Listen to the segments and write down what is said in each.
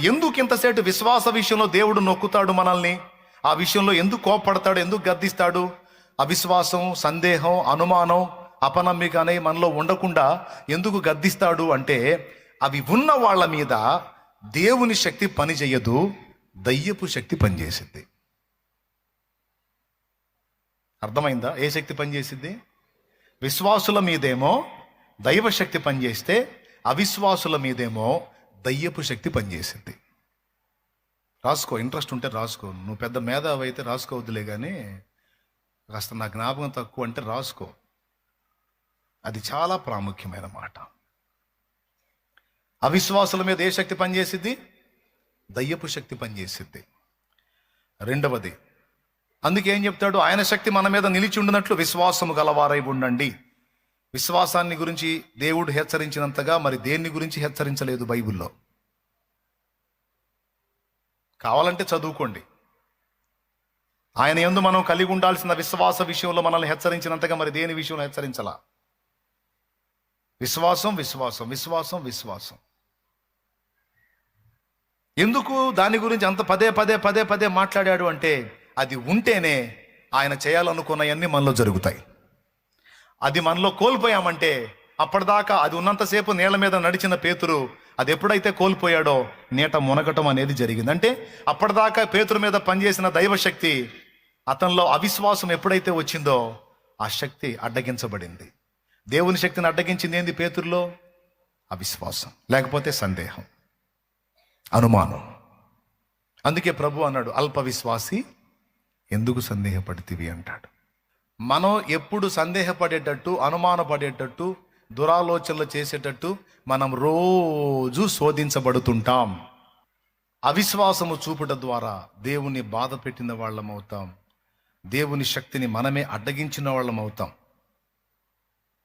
ఎందుకు ఇంతసేటు విశ్వాస విషయంలో దేవుడు నొక్కుతాడు మనల్ని? ఆ విషయంలో ఎందుకు కోపడతాడు, ఎందుకు గద్దిస్తాడు? అవిశ్వాసం, సందేహం, అనుమానం, అపనమ్మిక అనే మనలో ఉండకుండా ఎందుకు గద్దిస్తాడు అంటే, అవి ఉన్న వాళ్ళ మీద దేవుని శక్తి పని చేయదు, దయ్యపు శక్తి పనిచేసిద్ది. అర్థమైందా? ఏ శక్తి పనిచేసిద్ది? విశ్వాసుల మీదేమో దైవ శక్తి పనిచేస్తే, అవిశ్వాసుల మీదేమో దయ్యపు శక్తి పనిచేసింది. రాసుకో, ఇంట్రెస్ట్ ఉంటే రాసుకో. నువ్వు పెద్ద మేధావి అయితే రాసుకోవద్దులే, కానీ కాస్త నా జ్ఞాపకం తక్కువ అంటే రాసుకో. అది చాలా ప్రాముఖ్యమైన మాట. అవిశ్వాసుల మీద ఏ శక్తి పనిచేసిద్ది? దయ్యపు శక్తి పనిచేసిద్ది. రెండవది, అందుకే ఏం చెప్తాడు? ఆయన శక్తి మన మీద నిలిచి ఉండినట్లు విశ్వాసము గలవారై ఉండండి. విశ్వాసాన్ని గురించి దేవుడు హెచ్చరించినంతగా మరి దేన్ని గురించి హెచ్చరించలేదు బైబిల్లో. కావాలంటే చదువుకోండి. ఆయన యందు మనం కలిగి ఉండాల్సిన విశ్వాస విషయంలో మనల్ని హెచ్చరించినంతగా మరి దేని విషయంలో హెచ్చరించాల? విశ్వాసం, విశ్వాసం, విశ్వాసం, విశ్వాసం. ఎందుకు దాని గురించి అంత పదే పదే పదే పదే మాట్లాడాడు అంటే, అది ఉంటేనే ఆయన చేయాలనుకున్నవన్నీ మనలో జరుగుతాయి. అది మనలో కోల్పోయామంటే, అప్పటిదాకా అది ఉన్నంతసేపు నీళ్ళ మీద నడిచిన పేతురు అది ఎప్పుడైతే కోల్పోయాడో నీట మునగటం అనేది జరిగింది. అంటే అప్పటిదాకా పేతురు మీద పనిచేసిన దైవశక్తి అతనిలో అవిశ్వాసం ఎప్పుడైతే వచ్చిందో ఆ శక్తి అడ్డగించబడింది. దేవుని శక్తిని అడ్డగించింది ఏంది పేతురులో? అవిశ్వాసం, లేకపోతే సందేహం, అనుమానం. అందుకే ప్రభు అన్నాడు, అల్ప విశ్వాసి ఎందుకు సందేహపడితివి అంటాడు. మనం ఎప్పుడు సందేహపడేటట్టు, అనుమానపడేటట్టు, దురాలోచనలు చేసేటట్టు మనం రోజు శోధించబడుతుంటాం. అవిశ్వాసము చూపుట ద్వారా దేవుని బాధ పెట్టిన వాళ్ళం అవుతాం. దేవుని శక్తిని మనమే అడ్డగించిన వాళ్ళం అవుతాం.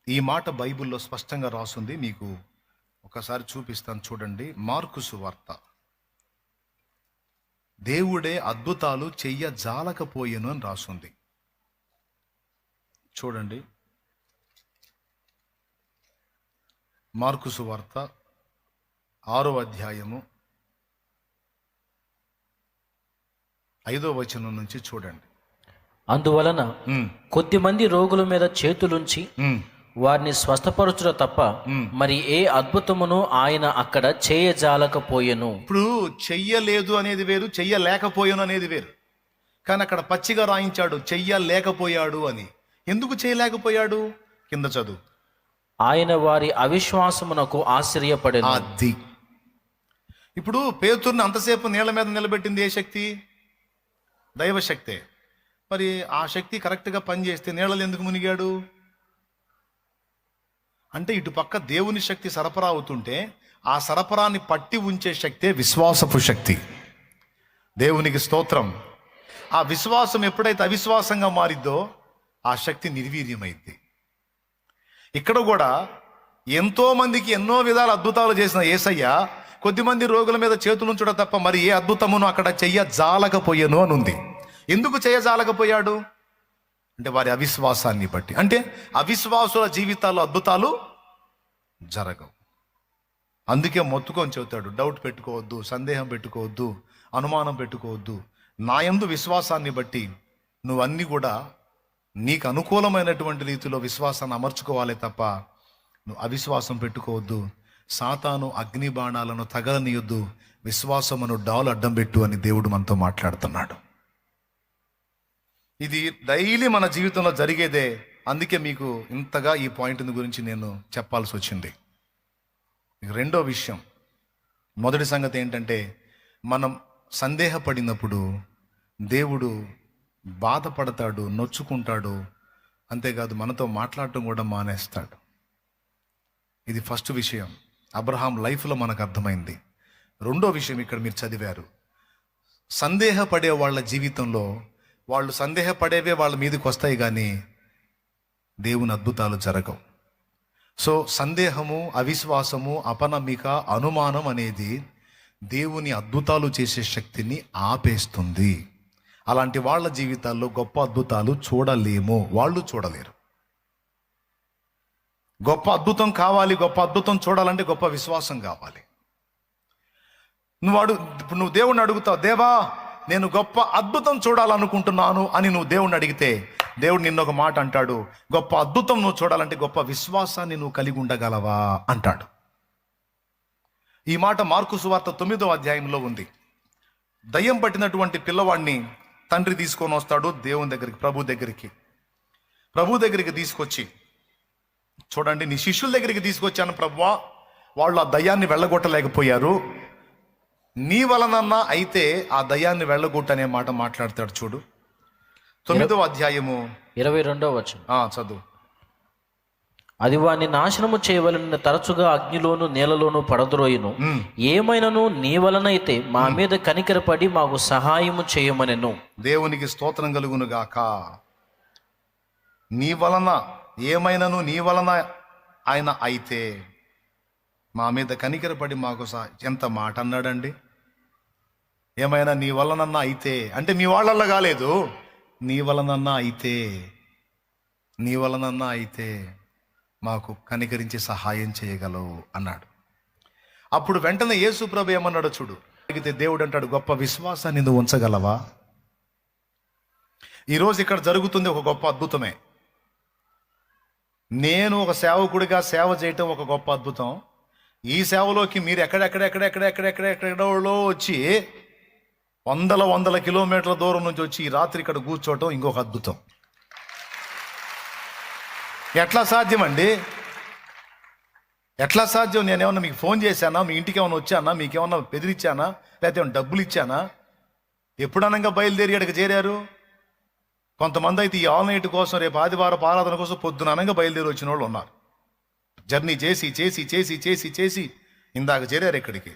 ఈ మాట బైబిల్లో స్పష్టంగా రాసుంది. మీకు ఒకసారి చూపిస్తాను, చూడండి. మార్కు సువార్త. దేవుడే అద్భుతాలు చెయ్యజాలకపోయెను అని రాసుంది. చూడండి, మార్కు సువార్త 6వ అధ్యాయము 5వ వచనం నుంచి చూడండి. అందువలన కొద్దిమంది రోగుల మీద చేతులుంచి వారిని స్వస్థపరచుట తప్ప మరి ఏ అద్భుతమును ఆయన అక్కడ చేయజాలకపోయెను. ఇప్పుడు చెయ్యలేదు అనేది వేరు, చెయ్యలేకపోయాను అనేది వేరు. కానీ అక్కడ పచ్చిగా రాయించాడు చెయ్యలేకపోయాడు అని. ఎందుకు చేయలేకపోయాడు? కింద చదువు. ఆయన వారి అవిశ్వాసమునకు ఆశ్చర్యపడెను. అది. ఇప్పుడు పేతురుని అంతసేపు నీళ్ళ మీద నిలబెట్టింది ఏ శక్తి? దైవశక్తే. మరి ఆ శక్తి కరెక్ట్గా పనిచేస్తే నీళ్ళలో ఎందుకు మునిగాడు? అంటే ఇటు పక్క దేవుని శక్తి సరఫరా అవుతుంటే ఆ సరఫరాన్ని పట్టి ఉంచే శక్తే విశ్వాసపు శక్తి. దేవునికి స్తోత్రం. ఆ విశ్వాసం ఎప్పుడైతే అవిశ్వాసంగా మారిద్దో ఆ శక్తి నిర్వీర్యమైంది. ఇక్కడ కూడా ఎంతో మందికి ఎన్నో విధాల అద్భుతాలు చేసిన యేసయ్య కొద్దిమంది రోగుల మీద చేతులుంచడం తప్ప మరి ఏ అద్భుతమును అక్కడ చెయ్యజాలకపోయాను అని ఉంది. ఎందుకు చేయజాలకపోయాడు అంటే వారి అవిశ్వాసాన్ని బట్టి. అంటే అవిశ్వాసుల జీవితాల్లో అద్భుతాలు జరగవు. అందుకే మొత్తుకొని చెబుతాడు, డౌట్ పెట్టుకోవద్దు, సందేహం పెట్టుకోవద్దు, అనుమానం పెట్టుకోవద్దు. నా యందు విశ్వాసాన్ని బట్టి నువ్వు అన్నీ కూడా నీకు అనుకూలమైనటువంటి రీతిలో విశ్వాసాన్ని అమర్చుకోవాలి తప్ప నువ్వు అవిశ్వాసం పెట్టుకోవద్దు. సాతాను అగ్ని బాణాలను తగలనీయొద్దు, విశ్వాసమును డాలు అడ్డం పెట్టు అని దేవుడు మనతో మాట్లాడుతున్నాడు. ఇది డైలీ మన జీవితంలో జరిగేదే. అందుకే మీకు ఇంతగా ఈ పాయింట్ గురించి నేను చెప్పాల్సి వచ్చింది. రెండో విషయం, మొదటి సంగతి ఏంటంటే, మనం సందేహపడినప్పుడు దేవుడు బాధపడతాడు, నొచ్చుకుంటాడు. అంతేకాదు మనతో మాట్లాడటం కూడా మానేస్తాడు. ఇది ఫస్ట్ విషయం, అబ్రహాం లైఫ్లో మనకు అర్థమైంది. రెండో విషయం ఇక్కడ మీరు చదివారు, సందేహపడే వాళ్ళ జీవితంలో వాళ్ళు సందేహపడేవే వాళ్ళ మీదకి వస్తాయి, కానీ దేవుని అద్భుతాలు జరగవు. సో సందేహము, అవిశ్వాసము, అపనమ్మిక, అనుమానం అనేది దేవుని అద్భుతాలు చేసే శక్తిని ఆపేస్తుంది. అలాంటి వాళ్ళ జీవితాల్లో గొప్ప అద్భుతాలు చూడలేము, వాళ్ళు చూడలేరు. గొప్ప అద్భుతం కావాలి, గొప్ప అద్భుతం చూడాలంటే గొప్ప విశ్వాసం కావాలి. ఇప్పుడు నువ్వు దేవుణ్ణి అడుగుతావు, దేవా నేను గొప్ప అద్భుతం చూడాలనుకుంటున్నాను అని నువ్వు దేవుణ్ణి అడిగితే దేవుడు నిన్న ఒక మాట అంటాడు, గొప్ప అద్భుతం నువ్వు చూడాలంటే గొప్ప విశ్వాసాన్ని నువ్వు కలిగి ఉండగలవా అంటాడు. ఈ మాట మార్కు సువార్త 9వ అధ్యాయంలో ఉంది. దయ్యం పట్టినటువంటి పిల్లవాడిని తండ్రి తీసుకొని వస్తాడు దేవుని దగ్గరికి, ప్రభు దగ్గరికి తీసుకొచ్చి, చూడండి నీ శిష్యుల దగ్గరికి తీసుకొచ్చాను ప్రభువా, వాళ్ళు ఆ దయ్యాన్ని వెళ్ళగొట్టలేకపోయారు, నీ వలనన్నా అయితే ఆ దయ్యాన్ని వెళ్ళగొట్టనే మాట మాట్లాడతాడు. చూడు 9వ అధ్యాయము 22వ వచనం. చదువు. అది వాని నాశనము చేయవలన తరచుగా అగ్నిలోను నేలలోను పడద్రోయును, ఏమైనను నీ వలనైతే మా మీద కనికరపడి మాకు సహాయము చేయమనెను. దేవునికి స్తోత్రం కలుగును గాక. నీ వలన ఏమైనను నీ వలన ఆయన అయితే మా మీద కనికరపడి మాకు ఎంత మాట అన్నాడండి. ఏమైనా నీ వలనన్నా అయితే అంటే మీ వాళ్ళల్లో కాలేదు, నీ వలనన్నా అయితే మాకు కనికరించి సహాయం చేయగలవు అన్నాడు. అప్పుడు వెంటనే యేసు ప్రభు ఏమన్నాడో చూడు. అడిగితే దేవుడు అంటాడు, గొప్ప విశ్వాసాన్ని నువ్వు ఉంచగలవా? ఈరోజు ఇక్కడ జరుగుతుంది ఒక గొప్ప అద్భుతమే. నేను ఒక సేవకుడిగా సేవ చేయటం ఒక గొప్ప అద్భుతం. ఈ సేవలోకి మీరు ఎక్కడెక్కడెక్కడెక్కడెక్కడెక్కడెక్కడో వచ్చి వందల కిలోమీటర్ల దూరం నుంచి వచ్చి ఈ రాత్రి ఇక్కడ కూర్చోవటం ఇంకొక అద్భుతం. ఎట్లా సాధ్యం అండి? ఎట్లా సాధ్యం? నేనేమన్నా మీకు ఫోన్ చేశానా? మీ ఇంటికి ఏమైనా వచ్చానా? మీకేమన్నా బెదిరించానా? లేకపోతే ఏమన్నా డబ్బులు ఇచ్చానా? ఎప్పుడనగా బయలుదేరి ఇక్కడికి చేరారు. కొంతమంది అయితే ఈ ఆల్ నైట్ కోసం, రేపు ఆదివారం ఆరాధన కోసం పొద్దున అనగా బయలుదేరి వచ్చిన వాళ్ళు ఉన్నారు. జర్నీ చేసి చేసి చేసి చేసి చేసి ఇందాక చేరారు ఇక్కడికి.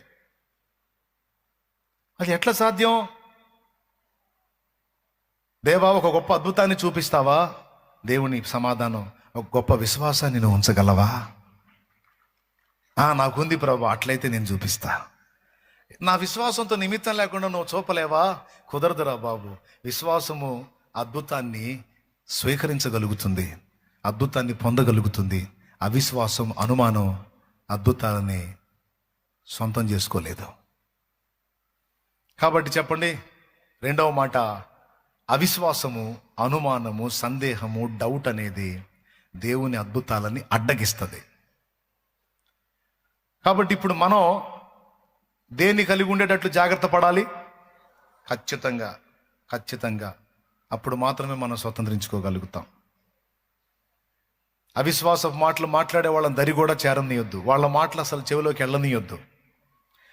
అది ఎట్లా సాధ్యం? దేవా ఒక గొప్ప అద్భుతాన్ని చూపిస్తావా? దేవుని సమాధానం, ఒక గొప్ప విశ్వాసాన్ని నువ్వు ఉంచగలవా? నాకుంది ప్రభు, అట్లయితే నేను చూపిస్తా. నా విశ్వాసంతో నిమిత్తం లేకుండా నువ్వు చూపలేవా? కుదరదురా బాబు. విశ్వాసము అద్భుతాన్ని స్వీకరించగలుగుతుంది, అద్భుతాన్ని పొందగలుగుతుంది. అవిశ్వాసం, అనుమానం అద్భుతాలని సొంతం చేసుకోలేదు. కాబట్టి చెప్పండి, రెండవ మాట, అవిశ్వాసము, అనుమానము, సందేహము, డౌట్ అనేది దేవుని అద్భుతాలని అడ్డగిస్తుంది. కాబట్టి ఇప్పుడు మనం దేన్ని కలిగి ఉండేటట్లు జాగ్రత్త పడాలి? ఖచ్చితంగా అప్పుడు మాత్రమే మనం స్వతంత్రించుకోగలుగుతాం. అవిశ్వాసపు మాటలు మాట్లాడే వాళ్ళని దరి కూడా చేరనీయొద్దు. వాళ్ళ మాటలు అసలు చెవిలోకి వెళ్ళనీయొద్దు.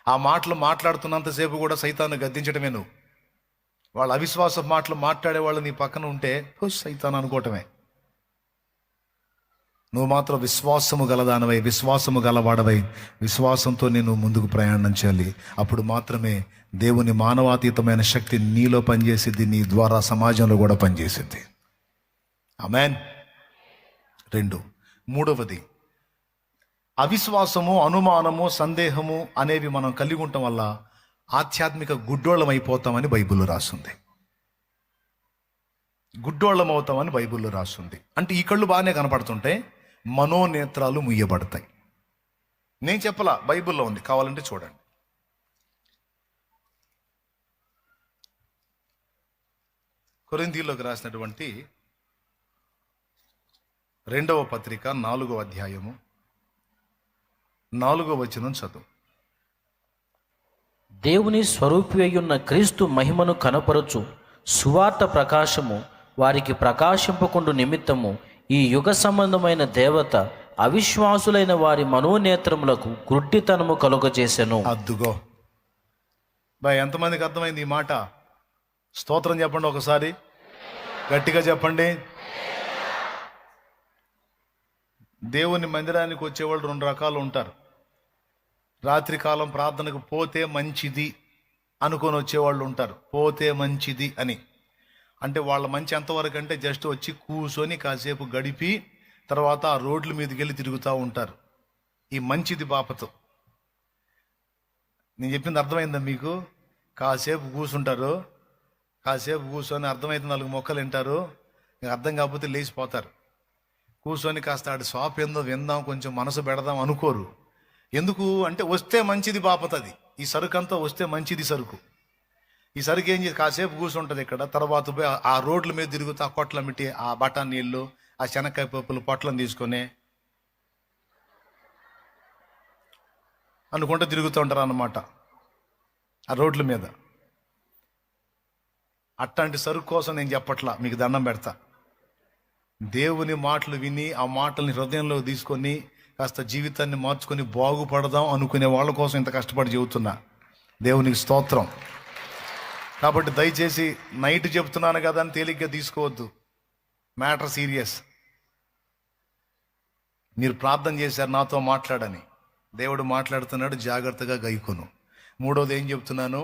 ఆ మాటలు మాట్లాడుతున్నంతసేపు కూడా సైతాన్ని గద్దించడమే నువ్వు. వాళ్ళ అవిశ్వాసపు మాటలు మాట్లాడే వాళ్ళు నీ పక్కన ఉంటే సైతాన్ అనుకోవటమే. నువ్వు మాత్రం విశ్వాసము గలదానవై, విశ్వాసము గలవాడవై, విశ్వాసంతో నేను ముందుకు ప్రయాణం చేయాలి. అప్పుడు మాత్రమే దేవుని మానవాతీతమైన శక్తి నీలో పనిచేసిద్ది, నీ ద్వారా సమాజంలో కూడా పనిచేసిద్ది. ఆమేన్. మూడవది, అవిశ్వాసము, అనుమానము, సందేహము అనేవి మనం కలిగి ఉండటం వల్ల ఆధ్యాత్మిక గుడ్డోళ్ళం అయిపోతామని బైబిల్లో రాస్తుంది. గుడ్డోళ్ళం అవుతామని బైబిల్లో రాస్తుంది. అంటే ఈ కళ్ళు బాగానే కనపడుతుంటే మనోనేత్రాలు ముయ్యబడతాయి. నేను చెప్పలా, బైబిల్లో ఉంది, కావాలంటే చూడండి. కొరింథీయులకు రాసినటువంటి 2వ పత్రిక 4వ అధ్యాయము 4వ వచనం చదువు. దేవుని స్వరూపి అయ్యున్న క్రీస్తు మహిమను కనపరచు సువార్త ప్రకాశము వారికి ప్రకాశింపకుండు నిమిత్తము ఈ యుగ సంబంధమైన దేవత అవిశ్వాసులైన వారి మనోనేత్రములకు గుడ్డితనము కలుగజేసెను. అద్దుగో ఎంతమందికి అర్థమైంది ఈ మాట? స్తోత్రం చెప్పండి ఒకసారి, గట్టిగా చెప్పండి. దేవుని మందిరానికి వచ్చేవాళ్ళు 2 రకాలు ఉంటారు. రాత్రి కాలం ప్రార్థనకు పోతే మంచిది అనుకొని వచ్చేవాళ్ళు ఉంటారు. పోతే మంచిది అని అంటే వాళ్ళ మంచి ఎంతవరకు అంటే జస్ట్ వచ్చి కూర్చొని కాసేపు గడిపి తర్వాత ఆ రోడ్ల మీదకి వెళ్ళి తిరుగుతూ ఉంటారు. ఈ మంచిది బాపతో. నేను చెప్పింది అర్థమైందా మీకు? కాసేపు కూర్చుంటారు, కాసేపు కూర్చొని అర్థమైతే 4 మొక్కలు వింటారు, అర్థం కాకపోతే లేచిపోతారు. కూర్చొని కాస్త ఆడి షాప్ ఏందో విందాం, కొంచెం మనసు పెడదాం అనుకోరు. ఎందుకు అంటే వస్తే మంచిది బాపతది, ఈ సరుకు అంతా వస్తే మంచిది సరుకు. ఈ సరుకు ఏం చేసి కాసేపు కూర్చుంటుంది ఇక్కడ, తర్వాత పోయి ఆ రోడ్ల మీద తిరుగుతూ ఆ కొట్ల మిట్టి ఆ బఠాన్ నీళ్ళు ఆ శనక్కాయ పప్పులు పొట్లను తీసుకొని అనుకుంటూ తిరుగుతూ ఉంటారు అన్నమాట ఆ రోడ్ల మీద. అట్లాంటి సరుకు కోసం నేను చెప్పట్లా, మీకు దండం పెడతా. దేవుని మాటలు విని ఆ మాటల్ని హృదయంలో తీసుకొని కాస్త జీవితాన్ని మార్చుకొని బాగుపడదాం అనుకునే వాళ్ళ కోసం ఇంత కష్టపడి చెబుతున్నా. దేవునికి స్తోత్రం. కాబట్టి దయచేసి నైట్ చెప్తున్నాను కదా అని తేలిగ్గా తీసుకోవద్దు, మ్యాటర్ సీరియస్. మీరు ప్రార్థన చేశారు నాతో మాట్లాడని, దేవుడు మాట్లాడుతున్నాడు, జాగ్రత్తగా గైకొను. మూడోది ఏం చెప్తున్నాను,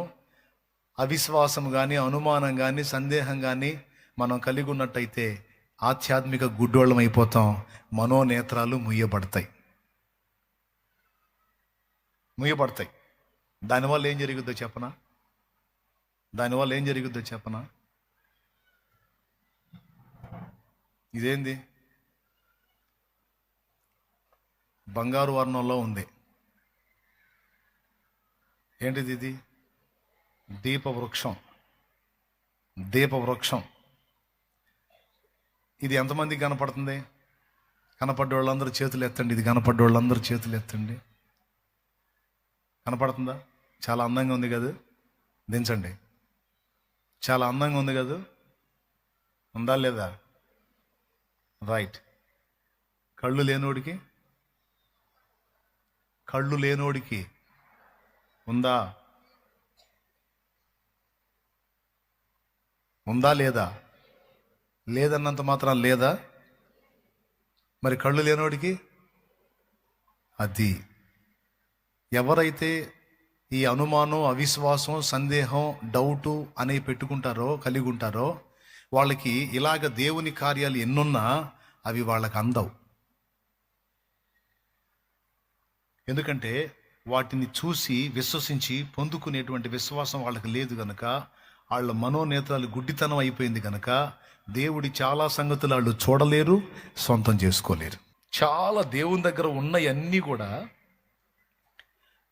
అవిశ్వాసం కానీ అనుమానం కానీ సందేహం కానీ మనం కలిగి ఉన్నట్టయితే ఆధ్యాత్మిక గుడ్డోళ్ళం అయిపోతాం, మనోనేత్రాలు ముయ్యబడతాయి. దానివల్ల ఏం జరుగుద్దో చెప్పనా? ఇదేంది బంగారు వర్ణంలో ఉంది, ఏంటిది ఇది? దీపవృక్షం. ఇది ఎంతమందికి కనపడుతుంది? కనపడ్డ వాళ్ళందరూ చేతులు ఎత్తండి. ఇది కనపడ్డ వాళ్ళందరూ చేతులు ఎత్తండి. కనపడుతుందా? చాలా అందంగా ఉంది కదా, దించండి. చాలా అందంగా ఉంది కదా, ఉందా లేదా? రైట్. కళ్ళు లేనోడికి ఉందా లేదా? లేదన్నంత మాత్రం లేదా? మరి కళ్ళు లేనోడికి అది. ఎవరైతే ఈ అనుమానం, అవిశ్వాసం, సందేహం, డౌటు అనేవి కలిగి ఉంటారో వాళ్ళకి ఇలాగ దేవుని కార్యాలు ఎన్నున్నా అవి వాళ్ళకి అందవు. ఎందుకంటే వాటిని చూసి విశ్వసించి పొందుకునేటువంటి విశ్వాసం వాళ్ళకి లేదు గనక, వాళ్ళ మనోనేత్రాలు గుడ్డితనం అయిపోయింది కనుక దేవుడి చాలా సంగతులు వాళ్ళు చూడలేరు, సొంతం చేసుకోలేరు. చాలా దేవుని దగ్గర ఉన్నవన్నీ కూడా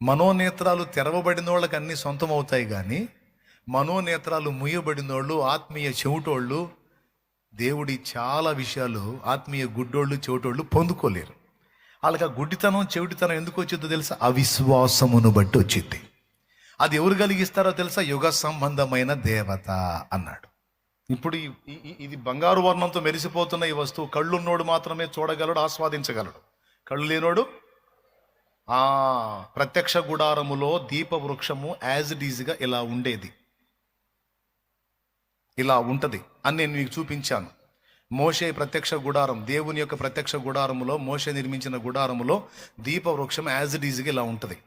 మనోనేత్రాలు తెరవబడిన వాళ్ళకి అన్నీ సొంతం అవుతాయి, కానీ మనోనేత్రాలు ముయ్యబడిన వాళ్ళు, ఆత్మీయ చెవిటోళ్ళు, దేవుడి చాలా విషయాలు ఆత్మీయ గుడ్డోళ్ళు చెవిటోళ్ళు పొందుకోలేరు. వాళ్ళకి ఆ గుడ్డితనం చెవిటితనం ఎందుకు వచ్చిందో తెలుసా? అవిశ్వాసమును బట్టి వచ్చింది. అది ఎవరు కలిగిస్తారో తెలుసా? యుగ సంబంధమైన దేవత అన్నాడు. ఇప్పుడు ఇది బంగారు వర్ణంతో మెరిసిపోతున్న ఈ వస్తువు కళ్ళున్నోడు మాత్రమే చూడగలడు, ఆస్వాదించగలడు. కళ్ళు లేనోడు ప్రత్యక్ష గుడారములో దీపవృక్షము యాజ్ ఇట్ ఈజ్గా ఇలా ఉండేది, ఇలా ఉంటది అని నేను మీకు చూపించాను. మోషే ప్రత్యక్ష గుడారం, దేవుని యొక్క ప్రత్యక్ష గుడారములో, మోషే నిర్మించిన గుడారములో దీపవృక్షం యాజ్ ఇట్ ఈజ్గా ఇలా ఉంటది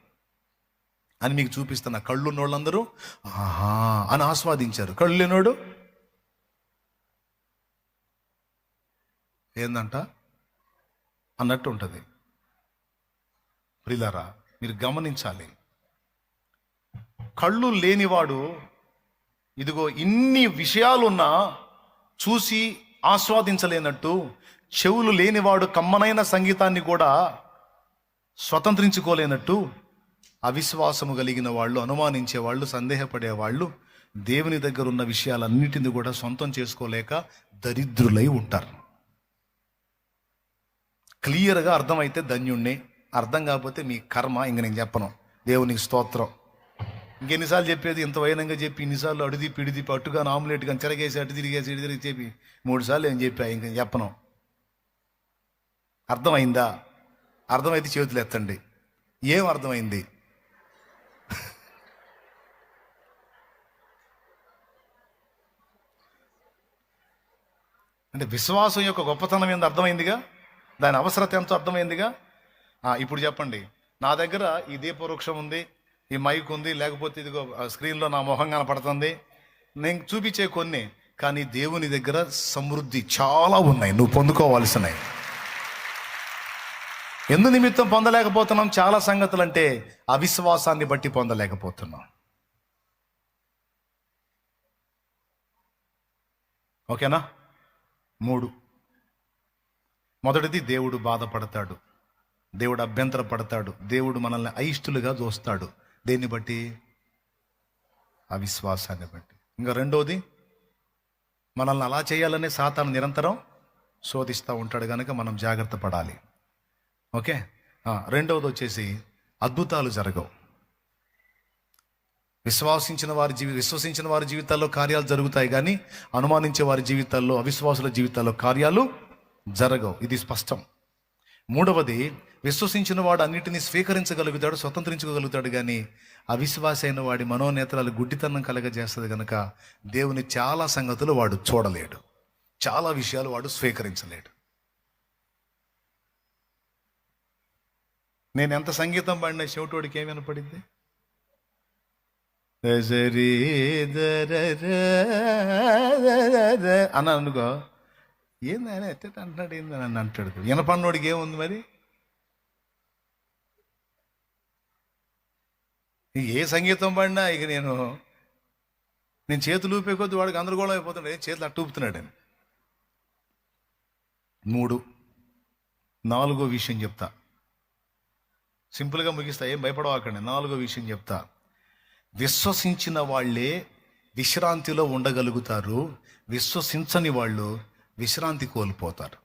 అని మీకు చూపిస్తున్నా. కళ్ళున్నోళ్ళందరూ ఆహా అని ఆస్వాదించారు. కళ్ళు లేనోడు ఏందంట అన్నట్టు ఉంటుంది. ప్రియులారా, మీరు గమనించాలి. కళ్ళు లేనివాడు ఇదిగో ఇన్ని విషయాలున్నా చూసి ఆస్వాదించలేనట్టు, చెవులు లేనివాడు కమ్మనైన సంగీతాన్ని కూడా స్వతంత్రించుకోలేనట్టు, అవిశ్వాసము కలిగిన వాళ్ళు, అనుమానించే వాళ్ళు, సందేహపడేవాళ్ళు దేవుని దగ్గర ఉన్న విషయాలన్నిటిని కూడా సొంతం చేసుకోలేక దరిద్రులై ఉంటారు. క్లియర్గా అర్థమైతే ధన్యుణ్ణి, అర్థం కాకపోతే మీ కర్మ. ఇంక నేను చెప్పను. దేవునికి స్తోత్రం. ఇంకెన్నిసార్లు చెప్పేది? ఇంత వైనంగా చెప్పి ఇన్నిసార్లు అడిది పిడిది అట్టుగా ఆమ్లెట్ కానీ తిరగేసి అటు తిరిగేసి ఇటు తిరిగి చెప్పి 3 సార్లు ఏం చెప్పా, ఇంక చెప్పను. అర్థమైందా? అర్థమైతే చేతులు ఎత్తండి. ఏం అర్థమైంది? అంటే విశ్వాసం యొక్క గొప్పతనం ఏందో అర్థమైందిగా, దాని అవసరత ఎంతో అర్థమైందిగా. ఇప్పుడు చెప్పండి, నా దగ్గర ఈ దీపవృక్షం ఉంది, ఈ మైక్ ఉంది, లేకపోతే ఇదిగో స్క్రీన్లో నా మొహం కనపడుతుంది, నేను చూపించే కొన్ని. కానీ దేవుని దగ్గర సమృద్ధి చాలా ఉన్నాయి, నువ్వు పొందుకోవాల్సినవి. ఎందు నిమిత్తం పొందలేకపోతున్నాం చాలా సంగతులు అంటే అవిశ్వాసాన్ని బట్టి పొందలేకపోతున్నాం. ఓకేనా? 3. మొదటిది, దేవుడు బాధపడతాడు, దేవుడు అభ్యంతర పడతాడు, దేవుడు మనల్ని అయిష్టులుగా చూస్తాడు, దేన్ని బట్టి? అవిశ్వాసాన్ని బట్టి. ఇంకా రెండోది, మనల్ని అలా చేయాలనే సాతాను నిరంతరం శోధిస్తూ ఉంటాడు కనుక మనం జాగ్రత్త పడాలి. ఓకే. రెండవది వచ్చేసి అద్భుతాలు జరగవు. విశ్వసించిన వారి జీవితాల్లో కార్యాలు జరుగుతాయి, కానీ అనుమానించే వారి జీవితాల్లో, అవిశ్వాసుల జీవితాల్లో కార్యాలు జరగవు. ఇది స్పష్టం. మూడవది, విశ్వసించిన వాడు అన్నిటినీ స్వీకరించగలుగుతాడు, స్వతంత్రించుకోగలుగుతాడు, కానీ అవిశ్వాసి అయిన వాడి మనోనేత్రాలు గుడ్డితనం కలగజేస్తుంది కనుక దేవుని చాలా సంగతులు వాడు చూడలేడు, చాలా విషయాలు వాడు స్వీకరించలేడు. నేను ఎంత సంగీతం పాడినా చెవిటోడికి ఏమి వినపడింది? అని అనుకో, ఏంది ఆయన ఎట్ట అంటున్నాడు, ఏంది అని అంటాడు. వినపడినోడికి ఏముంది మరి? ఏ సంగీతం పాడినా ఇక నేను చేతులు ఊపే కొద్ది వాడికి గందరగోళం అయిపోతున్నాడు, చేతులు అట్టు ఊపుతున్నాడు అని. 3, 4 విషయం చెప్తా, సింపుల్గా ముగిస్తా, ఏం భయపడవాకండి. 4 విషయం చెప్తా. విశ్వసించిన వాళ్ళే విశ్రాంతిలో ఉండగలుగుతారు, విశ్వసించని వాళ్ళు విశ్రాంతి కోల్పోతారు.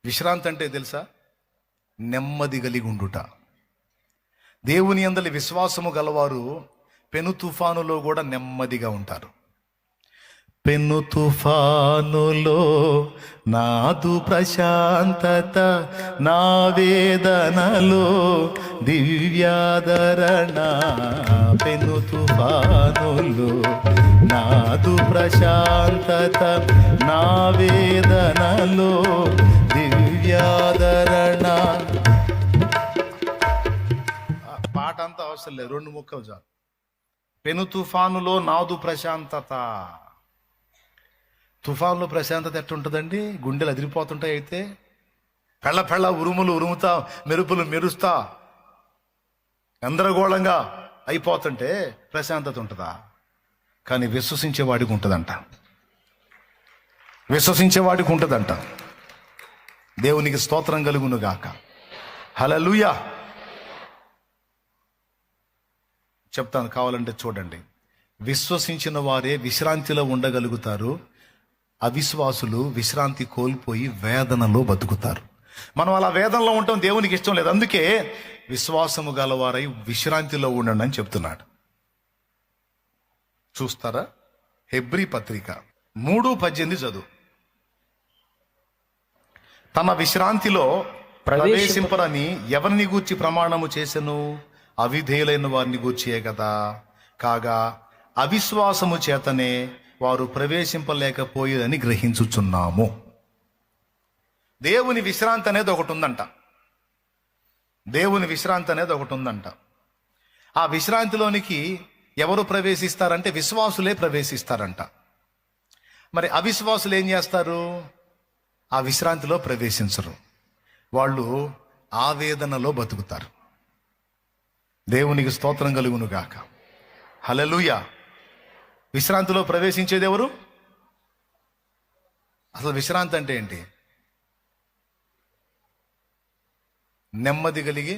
విశ్రాంతి అంటే తెలుసా? నెమ్మది కలిగి ఉండుట. దేవుని యందలి విశ్వాసము గలవారు పెను తుఫానులో కూడా నెమ్మదిగా ఉంటారు. పెను తుఫానులో నాదు ప్రశాంతత, నా వేదనలో దివ్యాదరణ. పెను తుఫానులో నాదు ప్రశాంతత, నా వేదనలో దివ్యాదరణ. పాట అంతా అవసరం లేదు, 2 ముక్కలు చాలు. పెను తుఫానులో నాదు ప్రశాంతత. తుఫాన్లో ప్రశాంతత ఎట్టుంటుందండి? గుండెలు అదిరిపోతుంటాయి. అయితే పెళ్ళ ఉరుములు ఉరుముతా, మెరుపులు మెరుస్తా, గందరగోళంగా అయిపోతుంటే ప్రశాంతత ఉంటుందా? కానీ విశ్వసించేవాడికి ఉంటుందంట, విశ్వసించేవాడికి ఉంటుందంట. దేవునికి స్తోత్రం కలుగును గాక. హల్లెలూయా. చెప్తాను, కావాలంటే చూడండి. విశ్వసించిన వారే విశ్రాంతిలో ఉండగలుగుతారు, అవిశ్వాసులు విశ్రాంతి కోల్పోయి వేదనలో బతుకుతారు. మనం అలా వేదనలో ఉండటం దేవునికి ఇష్టం లేదు. అందుకే విశ్వాసము గలవారై విశ్రాంతిలో ఉండండి అని చెప్తున్నాడు. చూస్తారా? హెబ్రీ పత్రిక 3:18 చదువు. తన విశ్రాంతిలో ప్రవేశింపరని ఎవరిని గూర్చి ప్రమాణము చేసెను? అవిధేయులైన వారిని గూర్చియే కదా. కాగా అవిశ్వాసము చేతనే వారు ప్రవేశింపలేకపోయేదని గ్రహించుచున్నాము. దేవుని విశ్రాంతి అనేది ఒకటి ఉందంట. దేవుని విశ్రాంతి అనేది ఒకటి ఉందంట. ఆ విశ్రాంతిలోనికి ఎవరు ప్రవేశిస్తారంటే విశ్వాసులే ప్రవేశిస్తారంట. మరి అవిశ్వాసులు ఏం చేస్తారు? ఆ విశ్రాంతిలో ప్రవేశించరు, వాళ్ళు ఆవేదనలో బతుకుతారు. దేవునికి స్తోత్రం కలుగును గాక. హల్లెలూయా. విశ్రాంతిలో ప్రవేశించేది ఎవరు? అసలు విశ్రాంతి అంటే ఏంటి? నెమ్మది కలిగి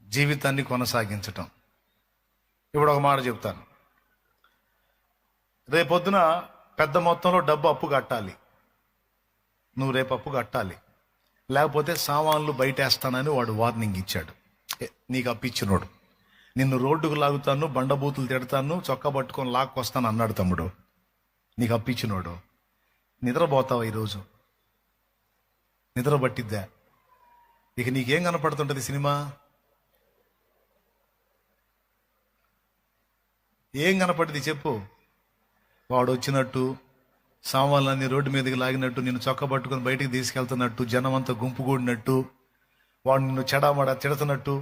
జీవితాన్ని కొనసాగించటం. ఇప్పుడు ఒక మాట చెప్తాను. రేపొద్దున పెద్ద మొత్తంలో డబ్బు అప్పు కట్టాలి. నువ్వు రేపు అప్పు కట్టాలి, లేకపోతే సామాన్లు బయటేస్తానని వాడు వార్నింగ్ ఇచ్చాడు. నీకు అప్పిచ్చినోడు నిన్ను రోడ్డుకు లాగుతాను, బండబూతులు తిడతాను, చొక్కా పట్టుకొని లాక్కొస్తాను అన్నాడు తమ్ముడు. నీకు అప్పిచ్చినోడు. నిద్రపోతావా? ఈరోజు నిద్ర పట్టిద్దా? ఇక నీకేం కనపడుతుంటది? సినిమా ఏం కనపడింది చెప్పు? వాడు వచ్చినట్టు, సామాన్లన్నీ రోడ్డు మీదకి లాగినట్టు, నిన్ను చొక్కా పట్టుకొని బయటికి తీసుకెళ్తున్నట్టు, జనం అంతా గుంపు కూడినట్టు, వాడు నిన్ను చెడామడా తిడుతున్నట్టు.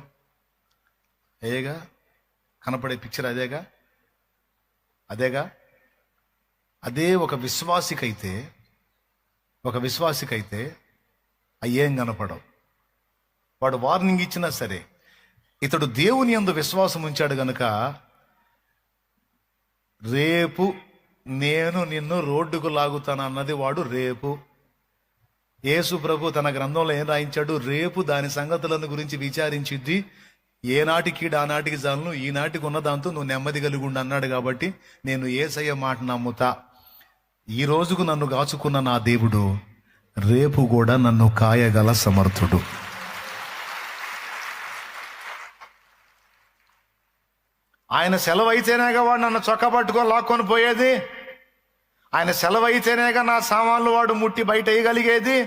అదేగా కనపడే పిక్చర్. అదేగా అదే ఒక విశ్వాసికైతే అయ్యేం కనపడవు. వాడు వార్నింగ్ ఇచ్చినా సరే, ఇతడు దేవుని యందు విశ్వాసం ఉంచాడు గనుక రేపు నేను నిన్ను రోడ్డుకు లాగుతాను అన్నది వాడు రేపు. యేసు ప్రభు తన గ్రంథంలో ఏం రాయించాడు? రేపు దాని సంగతులను గురించి విచారించిద్ది, ఏనాటికి ఆనాటికి చాలను, ఈనాటికి ఉన్న దాంతో నువ్వు నెమ్మది కలిగి ఉండు అన్నాడు. కాబట్టి నేను యేసయ్య మాట నమ్ముతా. ఈ రోజుకు నన్ను కాచుకున్న నా దేవుడు రేపు కూడా నన్ను కాయగల సమర్థుడు. ఆయన సెలవు అయితేనేగా వాడు నన్ను చొక్కా పట్టుకొని లాక్కొని పోయేది. ఆయన సెలవు అయితేనేగా నా సామాన్లు వాడు ముట్టి బయట వేయగలిగేది.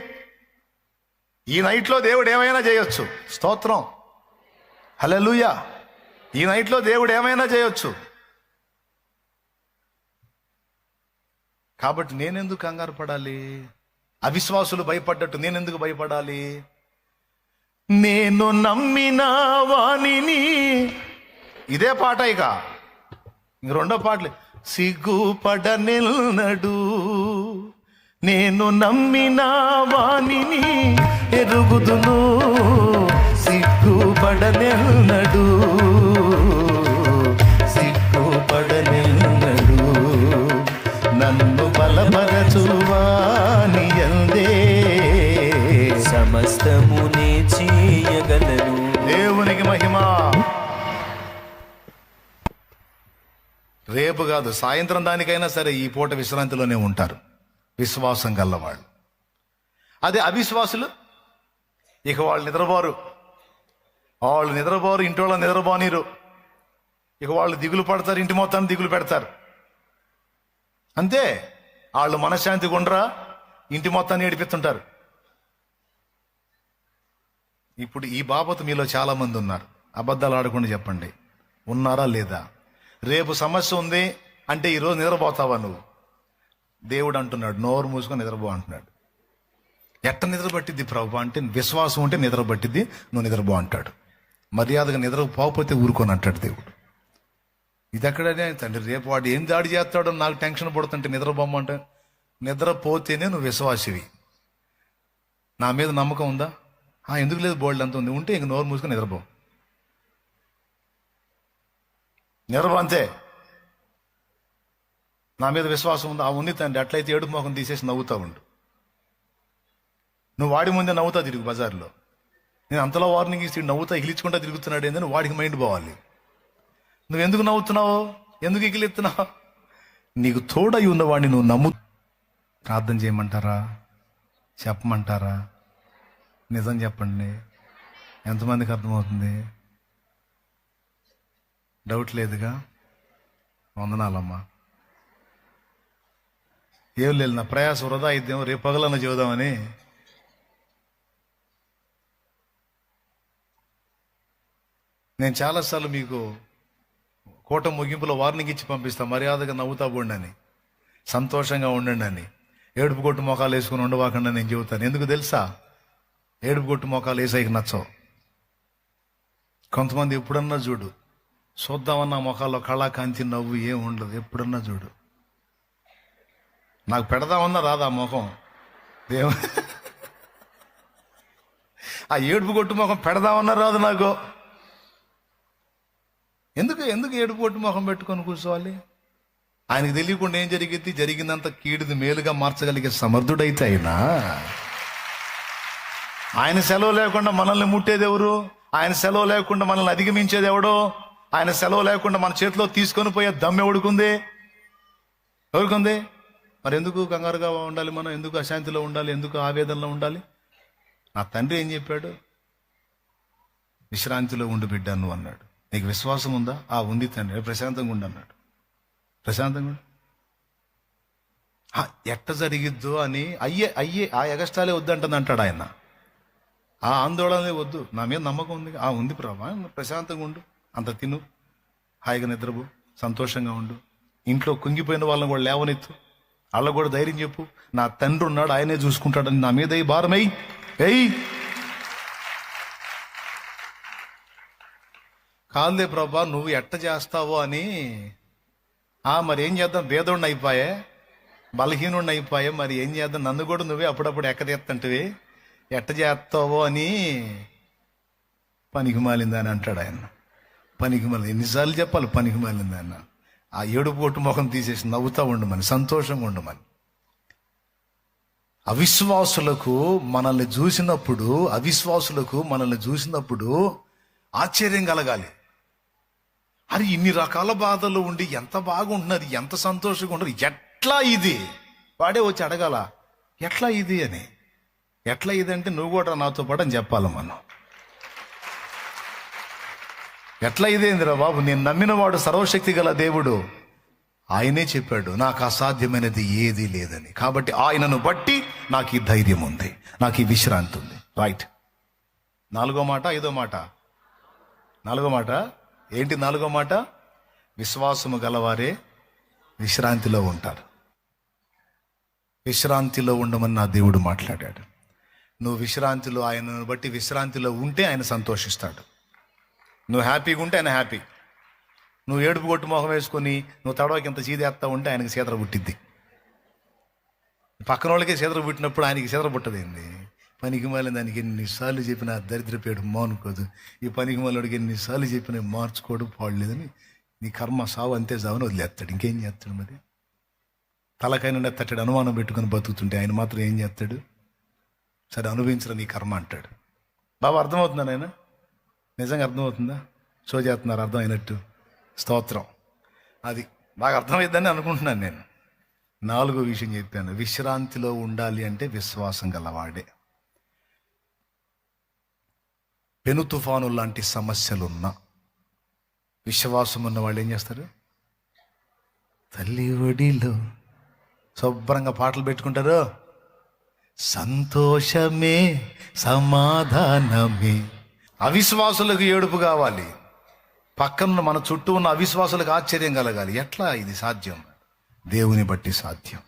ఈ నైట్లో దేవుడు ఏమైనా చేయొచ్చు. స్తోత్రం, హల్లెలూయా. ఈ నైట్లో దేవుడు ఏమైనా చేయొచ్చు. కాబట్టి నేనెందుకు కంగారు పడాలి? అవిశ్వాసులు భయపడ్డట్టు నేనెందుకు భయపడాలి? నేను నమ్మిన వాణిని, ఇదే పాట. ఇక రెండో పాటలు, సిగ్గుపడనెన్నడు నేను నమ్మిన వాణిని ఎరుగుదును, సిగ్గుపడనెన్నడు, సిగ్గుపడనెన్నడు, నన్ను బలపరచువాని యందే సమస్తమునే చేయగలను. దేవునికి మహిమ. రేపు కాదు, సాయంత్రం దానికైనా సరే ఈ పూట విశ్రాంతిలోనే ఉంటారు విశ్వాసం గల్లవాళ్ళు. అదే అవిశ్వాసులు ఇక వాళ్ళు నిద్రపోరు, ఇంటి వాళ్ళని నిద్రపోనీరు. ఇక వాళ్ళు దిగులు పడతారు, ఇంటి మొత్తాన్ని దిగులు పెడతారు. అంతే, వాళ్ళు మనశ్శాంతి గుండ్రా ఇంటి మొత్తాన్ని ఏడిపిస్తుంటారు. ఇప్పుడు ఈ బాబతు మీలో చాలా మంది ఉన్నారు. అబద్ధాలు ఆడకుండా చెప్పండి, ఉన్నారా లేదా? రేపు సమస్య ఉంది అంటే ఈరోజు నిద్రపోతావా నువ్వు? దేవుడు అంటున్నాడు నోరు మూసుకొని నిద్రపో అంటున్నాడు. ఎట్ట నిద్ర పట్టిద్ది ప్రభు అంటే, విశ్వాసం ఉంటే నిద్ర పట్టిద్ది, నువ్వు నిద్రపో అంటాడు. మర్యాదగా నిద్రపోకపోతే ఊరుకొని అంటాడు దేవుడు. ఇది ఎక్కడనే తండ్రి, రేపు వాడు ఏం దాడి చేస్తాడో నాకు టెన్షన్ పడుతుంటే నిద్రపోమంటే, నిద్రపోతేనే నువ్వు విశ్వాసివి. నా మీద నమ్మకం ఉందా? ఎందుకు లేదు, బోల్డ్ అంత ఉంది. ఉంటే ఇంక నోరు మూసుకొని నిద్రపో, నిద్రపో అంతే. నా మీద విశ్వాసం ఉందా? ఉంది తండ్రి. అట్లయితే ఏడుపు మొఖం తీసేసి నవ్వుతా ఉండు. నువ్వు వాడి ముందే నవ్వుతా తిరుగు బజార్లో. నేను అంతలో వార్నింగ్ ఇస్తే నవ్వుతా ఇగిలించుకుంటా తిరుగుతున్నాడు ఏందని వాడికి మైండ్ పోవాలి. నువ్వు ఎందుకు నవ్వుతున్నావు? ఎందుకు ఇగిలిస్తున్నావు? నీకు తోడై ఉన్నవాడిని నువ్వు నమ్ము. ప్రార్థన చేయమంటారా? చెప్పమంటారా? నిజం చెప్పండి, ఎంతమందికి అర్థమవుతుంది? డౌట్ లేదుగా? వందనాలమ్మా. ఏం లేదు, నా ప్రయాసం వృధా అయిద్దేమో, రేపు పగలన్న చూద్దామని. నేను చాలాసార్లు మీకు కూటమి ముగింపులో వార్నింగ్ ఇచ్చి పంపిస్తాను, మర్యాదగా నవ్వుతా పోండి, సంతోషంగా ఉండండి అని. ఏడుపు కొట్టు మొఖాలు వేసుకుని ఉండవాకుండా నేను చెబుతాను. ఎందుకు తెలుసా? ఏడుపు కొట్టు మొఖాలు వేసాయికి నచ్చవు. కొంతమంది ఎప్పుడన్నా చూడు, చూద్దామన్న మొఖాల్లో కళాకాంతి నవ్వు ఏం ఉండదు. ఎప్పుడన్నా చూడు, నాకు పెడదామన్నా రాదా ముఖం? ఆ ఏడుపు కొట్టు ముఖం పెడదామన్నా రాదు నాకు. ఎందుకు ఏడుపు కొట్టు ముఖం పెట్టుకొని కూర్చోవాలి? ఆయనకు తెలియకుండా ఏం జరిగింది? జరిగిందంత కీడుది మేలుగా మార్చగలిగే సమర్థుడైతే ఆయన సెలవు లేకుండా మనల్ని ముట్టేది ఎవరు? ఆయన సెలవు లేకుండా మనల్ని అధిగమించేది ఎవడో? ఆయన సెలవు లేకుండా మన చేతిలో తీసుకొని పోయే దమ్ము ఎవడుకుంది? ఎవరికుంది? మరి ఎందుకు కంగారుగా ఉండాలి మనం? ఎందుకు అశాంతిలో ఉండాలి? ఎందుకు ఆవేదనలో ఉండాలి? నా తండ్రి ఏం చెప్పాడు? విశ్రాంతిలో ఉండి బిడ్డ నువ్వు అన్నాడు. నీకు విశ్వాసం ఉందా? ఉంది తండ్రి. ప్రశాంతంగా ఉండు అన్నాడు. ప్రశాంతంగా ఉండు. ఎట్ట జరిగిద్దో అని అయ్యే ఆ ఎగస్టాలే వద్దంటుంది అంటాడు ఆయన. ఆ ఆందోళనే వద్దు, నా మీద నమ్మకం ఉంది. ఉంది ప్రభా, ప్రశాంతంగా ఉండు, అంత తిను, హాయిగా నిద్రపో, సంతోషంగా ఉండు. ఇంట్లో కుంగిపోయిన వాళ్ళని కూడా లేవనెత్తు, వాళ్ళకు కూడా ధైర్యం చెప్పు. నా తండ్రి ఉన్నాడు, ఆయనే చూసుకుంటాడని నా మీద ఈ భారం ఎయ్. కాదులే ప్రభా, నువ్వు ఎట్ట చేస్తావో అని. మరి ఏం చేద్దాం? భేదోడిని అయిపోయే, బలహీనుడిని అయిపోయే, మరి ఏం చేద్దాం? నన్ను కూడా నువ్వే అప్పుడప్పుడు ఎక్కదెత్తంటివి, ఎట్ట చేస్తావో అని. పనికి మాలిందని అంటాడు ఆయన. పనికి మాలి ఎన్నిసార్లు చెప్పాలి? పనికి మాలింది ఆయన. ఆ ఏడుపు కొట్టు ముఖం తీసేసి నవ్వుతా ఉండమని, సంతోషంగా ఉండమని. అవిశ్వాసులకు మనల్ని చూసినప్పుడు ఆశ్చర్యం కలగాలి. అరే ఇన్ని రకాల బాధలు ఉండి ఎంత బాగుంటున్నది, ఎంత సంతోషంగా ఉన్నది, ఎట్లా ఇది? వాడే వచ్చి అడగాల, ఎట్లా ఇది అని. ఎట్లా ఇది అంటే నువ్వు కూడా నాతో పాటు అని చెప్పాలి మనం. ఎట్లా ఇదేందిరా బాబు, నేను నమ్మినవాడు సర్వశక్తి గల దేవుడు, ఆయనే చెప్పాడు నాకు అసాధ్యమైనది ఏదీ లేదని. కాబట్టి ఆయనను బట్టి నాకు ఈ ధైర్యం ఉంది, నాకు ఈ విశ్రాంతి ఉంది. రైట్. నాలుగో మాట ఏంటి? నాలుగో మాట, విశ్వాసము గలవారే విశ్రాంతిలో ఉంటారు. విశ్రాంతిలో ఉండమని నా దేవుడు మాట్లాడాడు. నువ్వు విశ్రాంతిలో, ఆయనను బట్టి విశ్రాంతిలో ఉంటే ఆయన సంతోషిస్తాడు. నువ్వు హ్యాపీగా ఉంటే ఆయన హ్యాపీ. నువ్వు ఏడుపు కొట్టు మొహం వేసుకొని నువ్వు తడవకి ఇంత చీదేస్తా ఉంటే ఆయనకి సీతర పుట్టిద్ది. పక్కన వాళ్ళకే సీతర పుట్టినప్పుడు ఆయనకి సీతర పుట్టదేంది? పనికి మాలిన దానికి ఎన్నిసార్లు చెప్పినా దరిద్రపేడు మానుకోదు. ఈ పనికి మాలోడికి ఎన్నిసార్లు చెప్పినా మార్చుకోడు, పాడలేదని నీ కర్మ సావు అంతే సావని వదిలేస్తాడు. ఇంకేం చేస్తాడు మరి? తలకైనా తట్టడు అనుమానం పెట్టుకుని బతుకుతుంటే ఆయన మాత్రం ఏం చేస్తాడు? సరే అనుభవించరా నీ కర్మ అంటాడు. బాబా అర్థమవుతుందా నాయన? నిజంగా అర్థమవుతుందా? షో చేస్తున్నారు అర్థం అయినట్టు. స్తోత్రం. అది బాగా అర్థమైద్దని అనుకుంటున్నాను నేను. నాలుగో విషయం చెప్పాను, విశ్రాంతిలో ఉండాలి అంటే విశ్వాసం గలవాడే. పెను తుఫాను లాంటి సమస్యలున్నా విశ్వాసం ఉన్న వాళ్ళు ఏం చేస్తారు? తల్లి ఒడిలో శుభ్రంగా పాటలు పెట్టుకుంటారు. సంతోషమే సమాధానమే. అవిశ్వాసులకు ఏడుపు కావాలి, పక్కన మన చుట్టూ ఉన్న అవిశ్వాసులకు ఆశ్చర్యం కలగాలి. ఎట్లా ఇది సాధ్యం? దేవుని బట్టి సాధ్యం.